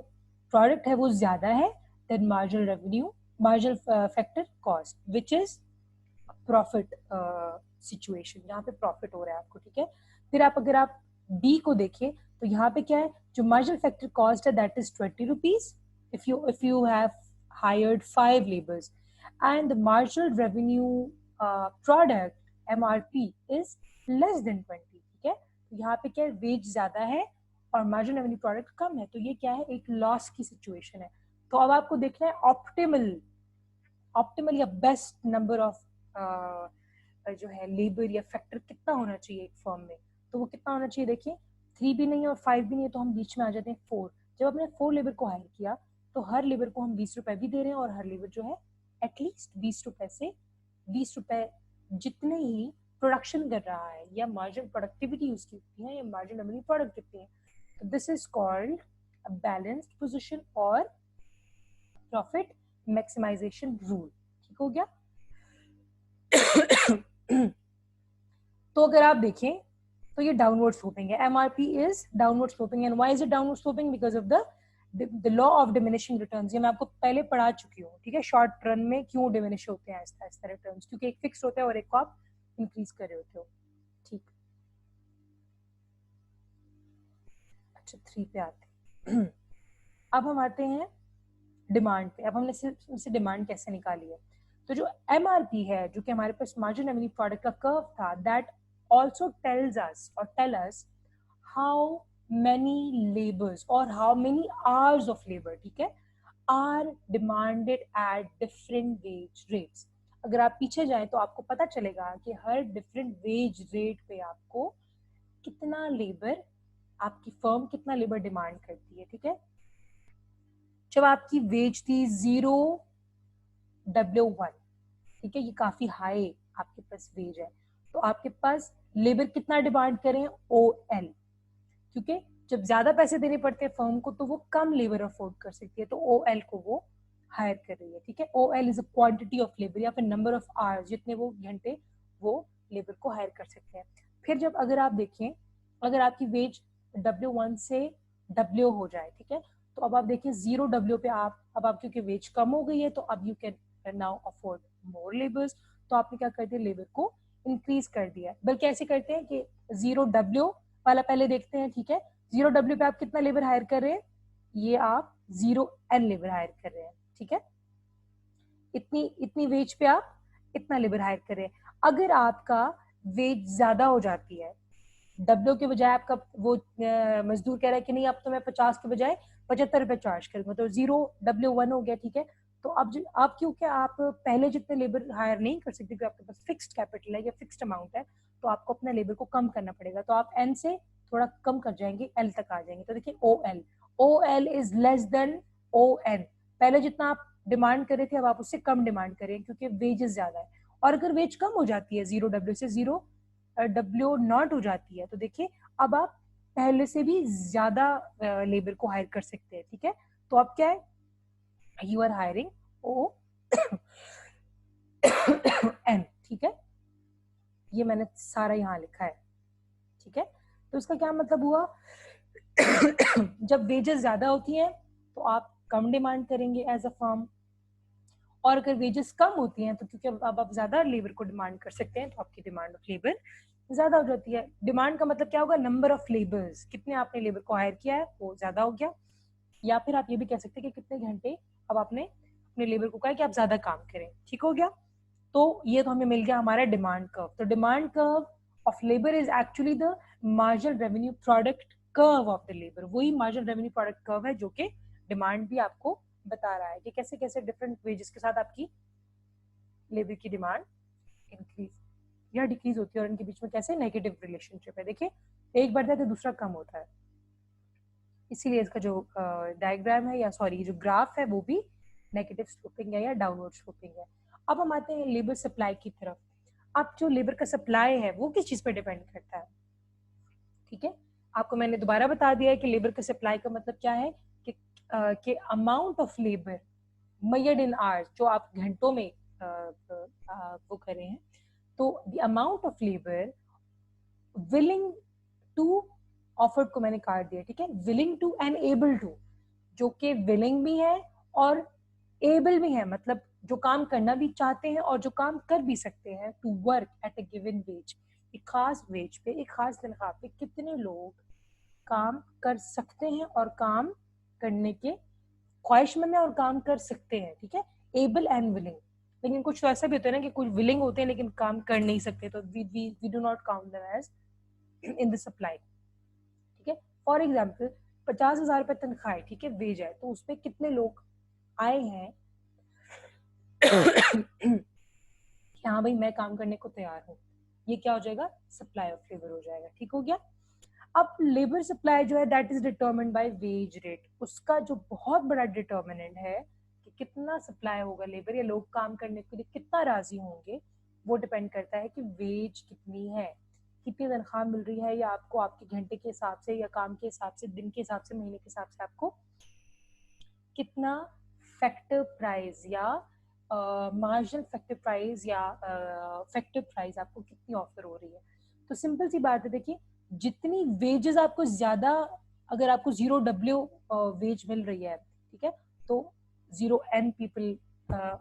प्रोडक्ट है वो ज्यादा है then marginal factor cost, which is profit situation, जहाँ पे प्रॉफिट हो रहा है आपको, ठीक है। फिर अगर आप बी को देखें तो यहाँ पे क्या है? जो मार्जिनल फैक्टर कॉस्ट है that is ₹20 if you have hired 5 laborers, and the marginal revenue product MRP is less than 20, ठीक है। तो यहाँ पे क्या है? वेज ज्यादा है और मार्जिनल रेवेन्यू प्रोडक्ट कम है, तो ये क्या है? एक लॉस की सिचुएशन है। तो अब आपको देखना है ऑप्टिमल या बेस्ट नंबर ऑफ जो है लेबर या फैक्टर कितना होना चाहिए एक फर्म में। तो वो कितना होना चाहिए? देखिए 3 भी नहीं और 5 भी नहीं है, तो हम बीच में आ जाते हैं 4। जब आपने 4 लेबर को हायर किया तो हर लेबर को हम 20 रुपए भी दे रहे हैं और हर लेबर जो है एटलीस्ट 20 रुपए से 20 रुपए जितने ही प्रोडक्शन कर रहा है या मार्जिन प्रोडक्टिविटी उसकी होती है या मार्जिन रेवेन्यू प्रोडक्ट कितनी है, तो this is called a balanced position और प्रॉफिट मैक्सिमाइजेशन रूल। ठीक हो गया। तो अगर आप देखें तो ये डाउनवर्ड स्लोपिंग है, MRP is downward sloping and why is it downward sloping? Because of the law of diminishing returns. ये मैं आपको पहले पढ़ा चुकी हूँ, ठीक है, शॉर्ट रन में क्यों डिमिनिश होते हैं आहिस्ता आहिस्ता रिटर्न्स, क्योंकि एक फिक्स होता है और एक को आप इंक्रीज कर रहे होते हो। ठीक, अच्छा 3 पे आते हैं। अब हम आते हैं डिमांड पे। अब हमने इससे डिमांड कैसे निकाली है, तो जो एमआरपी है जो कि हमारे पास मार्जिन रेवेन्यू प्रोडक्ट का कर्व था, दैट आल्सो टेल्स अस और tell us how many labours और how many hours of labour, ठीक है, are demanded at different wage rates. अगर आप पीछे जाएं तो आपको पता चलेगा कि हर डिफरेंट वेज रेट पे आपको कितना लेबर, आपकी फर्म कितना लेबर डिमांड करती है। ठीक है, जब आपकी वेज थी 0W1, ठीक है, ये काफी हाई आपके पास वेज है, तो आपके पास लेबर कितना डिमांड करें? OL, क्योंकि जब ज्यादा पैसे देने पड़ते हैं फर्म को तो वो कम लेबर अफोर्ड कर सकती है, तो OL को वो हायर कर रही है। ठीक है, OL is a quantity of labour या फिर नंबर ऑफ आवर्स, जितने वो घंटे वो लेबर को हायर कर सकते हैं। फिर जब अगर आप देखें, अगर आपकी वेज W1 से W हो जाए, ठीक है, तो अब आप देखिए 0W पे आप, अब आप क्योंकि वेज कम हो गई है तो अब you can now afford more labours, तो आपने क्या कर दिया, लेबर को इंक्रीज कर दिया। बल्कि ऐसे करते हैं कि 0W वाला पहले देखते हैं, ठीक है, 0W पे आप कितना लेबर हायर कर रहे हैं, ये आप 0N लेबर हायर कर रहे हैं। ठीक है, इतनी इतनी वेज पे आप इतना लेबर हायर कर रहे हैं। अगर आपका वेज ज्यादा हो जाती है, W के बजाय आपका वो मजदूर कह रहा है कि नहीं अब तो मैं 50 के बजाय 75 रुपए चार्ज करूंगा, तो 0W1 हो गया। ठीक है, तो अब आप क्योंकि आप पहले जितने लेबर हायर नहीं कर सकते, क्योंकि आपके पास फिक्स्ड कैपिटल है या फिक्स्ड अमाउंट है, तो आपको अपने लेबर को कम करना पड़ेगा, तो आप N से थोड़ा कम कर जाएंगे, L तक आ जाएंगे। तो देखिए OL is less than ON, पहले जितना आप डिमांड कर रहे थे अब आप उससे कम डिमांड करें क्योंकि वेजेस ज्यादा है। और अगर वेज कम हो जाती है 0W से 0W0 हो जाती है, तो देखिए अब आप पहले से भी ज्यादा लेबर को हायर कर सकते हैं। ठीक है, तो अब क्या है, यू आर हायरिंग ON। ठीक है, ये मैंने सारा यहाँ लिखा है। ठीक है, तो इसका क्या मतलब हुआ, जब वेजेस ज्यादा होती हैं तो आप कम डिमांड करेंगे एज अ फर्म, और अगर वेजेस कम होती हैं तो क्योंकि अब आप ज्यादा लेबर को डिमांड कर सकते हैं तो आपकी डिमांड ऑफ लेबर ज्यादा हो जाती है। डिमांड का मतलब क्या होगा, नंबर ऑफ लेबर्स, कितने आपने लेबर को हायर किया है वो ज्यादा हो गया, या फिर आप ये भी कह सकते हैं कि कितने घंटे अब आपने अपने लेबर को कहा कि आप ज्यादा काम करें। ठीक हो गया, तो ये तो हमें मिल गया हमारा डिमांड कर्व। तो demand curve of labour is actually the marginal revenue product curve of the labour, वही मार्जिनल रेवेन्यू प्रोडक्ट कर्व है जो कि डिमांड भी आपको बता रहा है कि कैसे कैसे डिफरेंट वेजेस के साथ आपकी लेबर की डिमांड इंक्रीज या डिक्रीज होती है और इनके बीच में कैसे नेगेटिव रिलेशनशिप है। देखिए एक बढ़ता है तो दूसरा कम होता है, इसीलिए इसका जो डायग्राम है या सॉरी जो ग्राफ है वो भी नेगेटिव स्लोपिंग है या डाउनवर्ड स्लोपिंग है। अब हम आते हैं लेबर सप्लाई की तरफ। अब जो लेबर का सप्लाई है वो किस चीज पर डिपेंड करता है? ठीक है, आपको मैंने दोबारा बता दिया है कि लेबर का सप्लाई का मतलब क्या है कि amount of labour measured in hours, जो आप घंटों में वो कर रहे हैं, तो the amount of labour willing to, offered को मैंने काट दिया, ठीक है, willing to and able to, जो कि विलिंग भी है और एबल भी है, मतलब जो काम करना भी चाहते हैं और जो काम कर भी सकते हैं, to work at a given wage, एक खास वेज पे, एक खास तनख्वाह पे कितने लोग काम कर सकते हैं और काम करने के ख्वाहिशमंद है और काम कर सकते हैं। ठीक है, एबल एंड विलिंग। लेकिन कुछ तो ऐसा भी होता है ना कि कुछ विलिंग होते हैं लेकिन काम कर नहीं सकते, तो we do not count them as in the supply. ठीक है, फॉर एग्जाम्पल 50,000 रुपए तनख्वाह है, ठीक है, वेज है, तो उसपे कितने लोग आए हैं कि हाँ भाई मैं काम करने को तैयार हूँ, ये क्या हो जाएगा, सप्लाई ऑफ लेबर हो जाएगा। ठीक हो गया। अब लेबर सप्लाई जो है that is determined by wage rate, उसका जो बहुत बड़ा डिटर्मिनेंट है कि कितना सप्लाई होगा लेबर या लोग काम करने के लिए कितना राजी होंगे, वो डिपेंड करता है कि वेज कितनी है, कितनी तनख्वाह मिल रही है, या आपको आपके घंटे के हिसाब से या काम के हिसाब से, दिन के हिसाब से, महीने के हिसाब से आपको कितना फैक्टर प्राइस या मार्जिनल फैक्टर प्राइस या फैक्टर प्राइस आपको कितनी ऑफर हो रही है। तो सिंपल सी बात है, देखिए जितनी वेजेस आपको ज्यादा, अगर आपको 0W वेज मिल रही है, ठीक है, तो 0N पीपल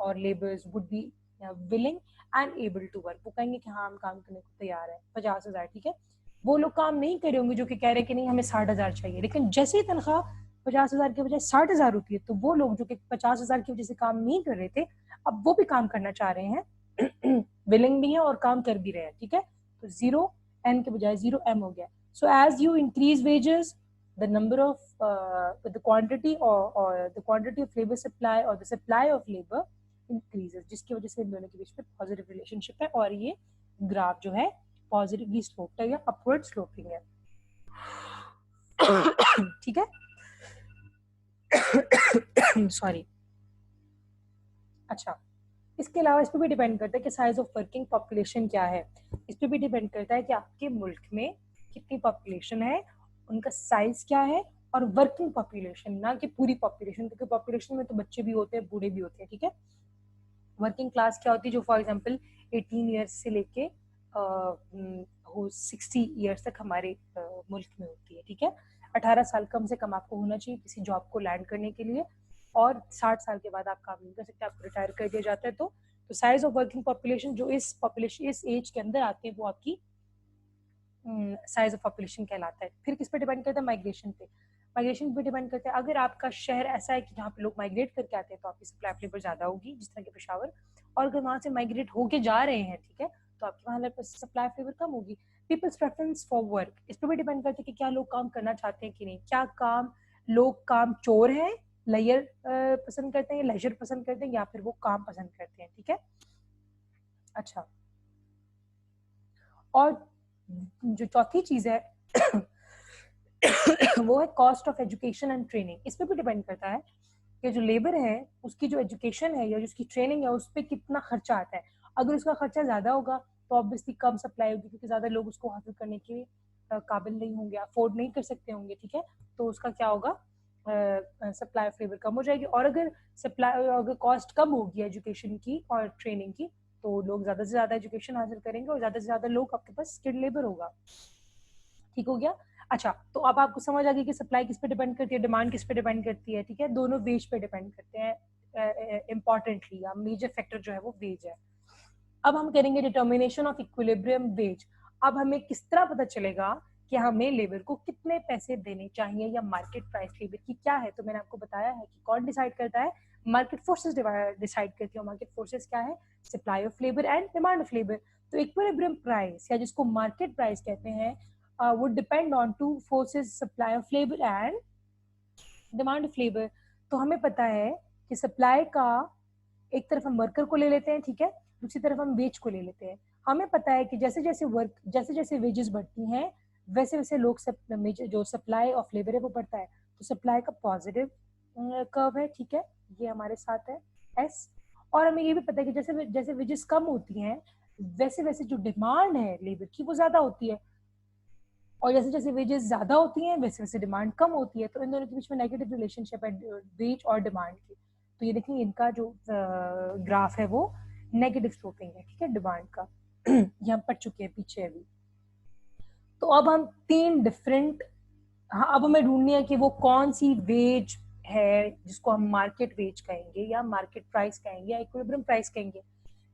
और labours would be willing and able to work, वो कहेंगे कि हाँ हम काम करने को तैयार है। 50,000, ठीक है, वो लोग काम नहीं कर रहे होंगे जो कि कह रहे हैं कि नहीं हमें 60,000 चाहिए, लेकिन जैसे ही तनख्वाह 50,000 के बजाय 60,000 होती है, तो वो लोग जो कि 50,000 की वजह से काम नहीं कर रहे थे, अब वो भी काम करना चाह रहे हैं, विलिंग भी है और काम कर भी रहे हैं, ठीक है। तो 0N के बजाय 0M हो गया। So as you increase wages, the number of the quantity or the quantity of labor supply or the supply of labor increases, जिसकी वजह से इन दोनों के बीच में पॉजिटिव रिलेशनशिप है, और ये ग्राफ जो है पॉजिटिवली स्लोप्ड है या अपवर्ड स्लोपिंग है, ठीक है। सॉरी। अच्छा, इसके अलावा इस पर भी डिपेंड करता है कि साइज ऑफ वर्किंग पॉपुलेशन क्या है, इस पर भी डिपेंड करता है कि आपके मुल्क में कितनी पॉपुलेशन है, उनका साइज क्या है, और वर्किंग पॉपुलेशन, ना कि पूरी पॉपुलेशन, क्योंकि पॉपुलेशन में तो बच्चे भी होते हैं, बूढ़े भी होते हैं, ठीक है। वर्किंग क्लास क्या होती है, जो फॉर एग्जांपल 18 ईयर्स से लेके 60 ईयर्स तक हमारे मुल्क में होती है, ठीक है। 18 साल कम से कम आपको होना चाहिए किसी जॉब को लैंड करने के लिए, और 60 साल के बाद आप काम नहीं कर सकते, आपको रिटायर कर दिया जाता है। तो साइज ऑफ वर्किंग पॉपुलेशन जो इस पॉपुलेशन इस एज के अंदर आते हैं, वो आपकी साइज ऑफ पॉपुलेशन कहलाता है। फिर किस पे डिपेंड करता है, माइग्रेशन पे। माइग्रेशन पे डिपेंड करता है, अगर आपका शहर ऐसा है कि जहाँ पे लोग माइग्रेट करके आते हैं, तो आपकी सप्लाई ऑफ लेबर ज्यादा होगी, जिस तरह के पेशावर, और अगर वहां से माइग्रेट होके जा रहे हैं, ठीक है, तो आपकी वहाँ सप्लाई ऑफ लेबर कम होगी। पीपल्स प्रेफरेंस फॉर वर्क, इस पर भी डिपेंड करता है कि क्या लोग काम करना चाहते हैं कि नहीं, क्या काम लोग काम चोर हैं, लेयर पसंद करते हैं, लेजर पसंद करते हैं, या फिर वो काम पसंद करते हैं, ठीक है। अच्छा, और जो चौथी चीज है वो है cost of education and training. इस पे भी डिपेंड करता है कि जो लेबर है उसकी जो एजुकेशन है या उसकी ट्रेनिंग है, उस पर कितना खर्चा आता है। अगर उसका खर्चा ज्यादा होगा तो ऑब्वियसली कम सप्लाई होगी, क्योंकि ज्यादा लोग उसको हासिल करने के काबिल नहीं होंगे, अफोर्ड नहीं कर सकते होंगे, ठीक है। तो उसका क्या होगा, सप्लाई ऑफ लेबर कम हो जाएगी। और अगर कॉस्ट कम होगी एजुकेशन की और ट्रेनिंग की, तो लोग ज्यादा से ज्यादा एजुकेशन हासिल करेंगे और ज्यादा से ज्यादा लोग आपके पास स्किल्ड लेबर होगा, ठीक हो गया। अच्छा, तो अब आपको समझ आ गई कि सप्लाई किस पे डिपेंड करती है, डिमांड किस पे डिपेंड करती है, ठीक है। दोनों वेज पे डिपेंड करते हैं, इंपॉर्टेंटली या मेजर फैक्टर जो है वो वेज है। अब हम करेंगे डिटर्मिनेशन ऑफ इक्विलिब्रियम वेज। अब हमें किस तरह पता चलेगा कि हमें लेबर को कितने पैसे देने चाहिए, या मार्केट प्राइस लेबर की क्या है। तो मैंने आपको बताया है कि कौन डिसाइड करता है, मार्केट फोर्सेस डिसाइड करती है। मार्केट फोर्सेस क्या है, supply of labour and demand of labour. तो इक्विलिब्रियम प्राइस, या जिसको मार्केट प्राइस कहते हैं, would depend on two forces, supply of labor and demand of labor। तो हमें पता है कि सप्लाई का एक तरफ हम वर्कर को ले लेते हैं, ठीक है, दूसरी तरफ हम वेज को ले लेते हैं। हमें पता है कि जैसे जैसे वेजेस बढ़ती हैं, वैसे वैसे लोग जो सप्लाई ऑफ लेबर है वो बढ़ता है। तो सप्लाई का पॉजिटिव कर्व है, ठीक है, ये हमारे साथ है एस। और हमें ये भी पता है कि जैसे जैसे वेजेस कम होती हैं, वैसे वैसे जो डिमांड है लेबर की वो ज्यादा होती है, और जैसे जैसे वेजेस ज्यादा होती हैं वैसे वैसे डिमांड कम होती है। तो इन दोनों के बीच में नेगेटिव रिलेशनशिप है वेज और डिमांड की। तो ये देखिए इनका जो ग्राफ है वो नेगेटिव स्लोपिंग है, ठीक है, डिमांड का। ये हम पढ़ चुके हैं पीछे अभी। तो अब हम तीन डिफरेंट, हाँ, अब हमें ढूंढनी है कि वो कौन सी वेज है जिसको हम मार्केट वेज कहेंगे, या मार्केट प्राइस कहेंगे, या इक्विलिब्रियम प्राइस कहेंगे,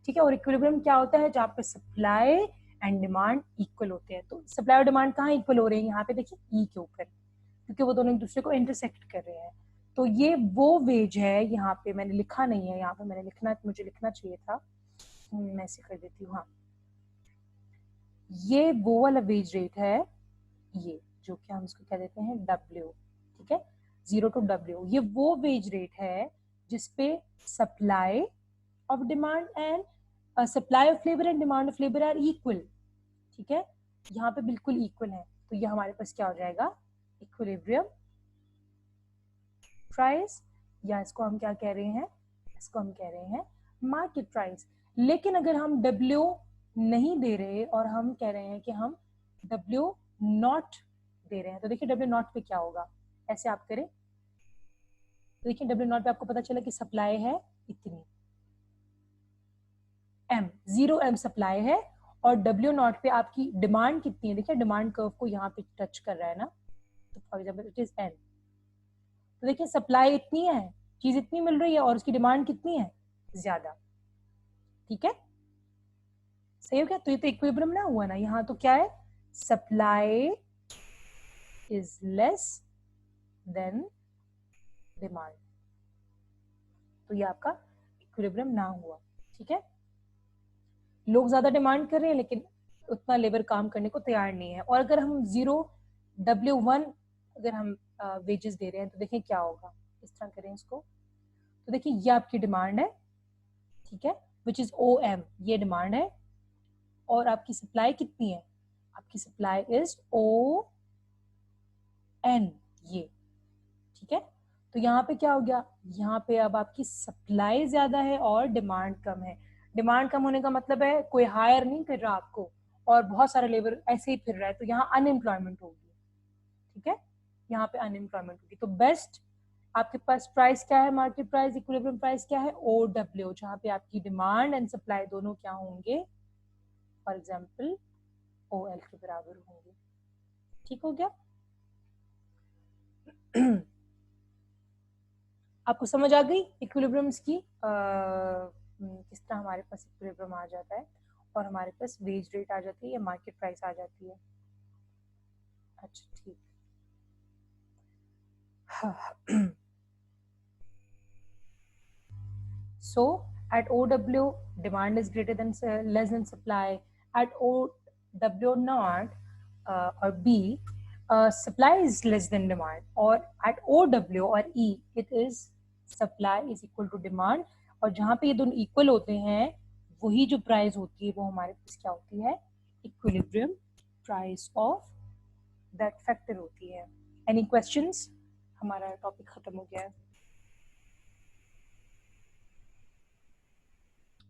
ठीक है। और इक्विलिब्रियम क्या होता है, जहाँ पे सप्लाई एंड डिमांड इक्वल होते हैं। तो सप्लाई और डिमांड कहाँ इक्वल हो रहे हैं, यहाँ पे देखिए ई के ऊपर, क्योंकि वो दोनों एक दूसरे को इंटरसेक्ट कर रहे हैं। तो ये वो वेज है, यहाँ पे मैंने लिखा नहीं है, यहाँ पे मुझे लिखना चाहिए था, मैं ऐसे कर देती हूँ। हाँ, ये वो वाला वेज रेट है, ये जो कि हम इसको कह देते हैं W, ठीक है, 0 to W। ये वो वेज रेट है जिसपे supply of demand and supply of labour and demand of labour are equal, ठीक है, यहाँ पे बिल्कुल इक्वल है। तो ये हमारे पास क्या हो जाएगा, इक्विलिब्रियम प्राइस, या इसको हम क्या कह रहे हैं, इसको हम कह रहे हैं मार्केट प्राइस। लेकिन अगर हम W नहीं दे रहे और हम कह रहे हैं कि हम W नॉट दे रहे हैं, तो देखिए W नॉट पे क्या होगा, ऐसे आप करें तो देखिए W नॉट पे आपको पता चला कि सप्लाई है इतनी, M 0M सप्लाई है, और W नॉट पे आपकी डिमांड कितनी है, देखिए डिमांड कर्व को यहाँ पे टच कर रहा है ना, तो for example it is N। तो देखिए सप्लाई इतनी है, चीज इतनी मिल रही है, और उसकी डिमांड कितनी है, ज्यादा। ठीक है, सही हो गया। तो ये तो इक्विलिब्रियम ना हुआ ना, यहाँ तो क्या है, supply is less than demand, तो ये आपका इक्विलिब्रियम ना हुआ। ठीक है, लोग ज्यादा डिमांड कर रहे हैं लेकिन उतना लेबर काम करने को तैयार नहीं है। और अगर हम 0W1 अगर हम वेजेस दे रहे हैं, तो देखिए क्या होगा, इस तरह करें इसको, तो देखिए ये आपकी डिमांड है, ठीक है, विच इज OM, ये डिमांड है, और आपकी सप्लाई कितनी है, आपकी सप्लाई इज ON, ये। ठीक है, तो यहाँ पे क्या हो गया, यहाँ पे अब आपकी सप्लाई ज्यादा है और डिमांड कम है। डिमांड कम होने का मतलब है कोई हायर नहीं कर रहा आपको, और बहुत सारा लेबर ऐसे ही फिर रहा है, तो यहाँ अनएम्प्लॉयमेंट होगी। ठीक है, यहाँ पे अनएम्प्लॉयमेंट होगी। तो बेस्ट आपके पास प्राइस क्या है, मार्केट प्राइस, इक्विलिब्रियम प्राइस क्या है, OW, जहाँ पे आपकी डिमांड एंड सप्लाई दोनों क्या होंगे, फॉर एग्जाम्पल OL के बराबर होंगे। ठीक हो गया। आपको समझ आ गई इक्विलिब्रियम्स की, किस तरह हमारे पास इक्विलिब्रियम आ जाता है और हमारे पास वेज रेट आ जाती है या मार्केट प्राइस आ जाती है। अच्छा ठीक। So at OW demand is greater than less than supply. At OW not or B supply is less than demand, or at OW or E it is supply is equal to demand, और जहाँ पे ये दोनों equal होते हैं वही जो price होती है वो हमारे पास क्या होती है, equilibrium price of that factor होती है। एनी क्वेश्चंस, हमारा टॉपिक खत्म हो गया है।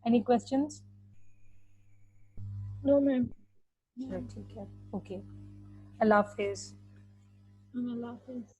Any questions? No ma'am. चलो ठीक है, ओके, अल्लाह हाफिज। अल्लाह हाफिज।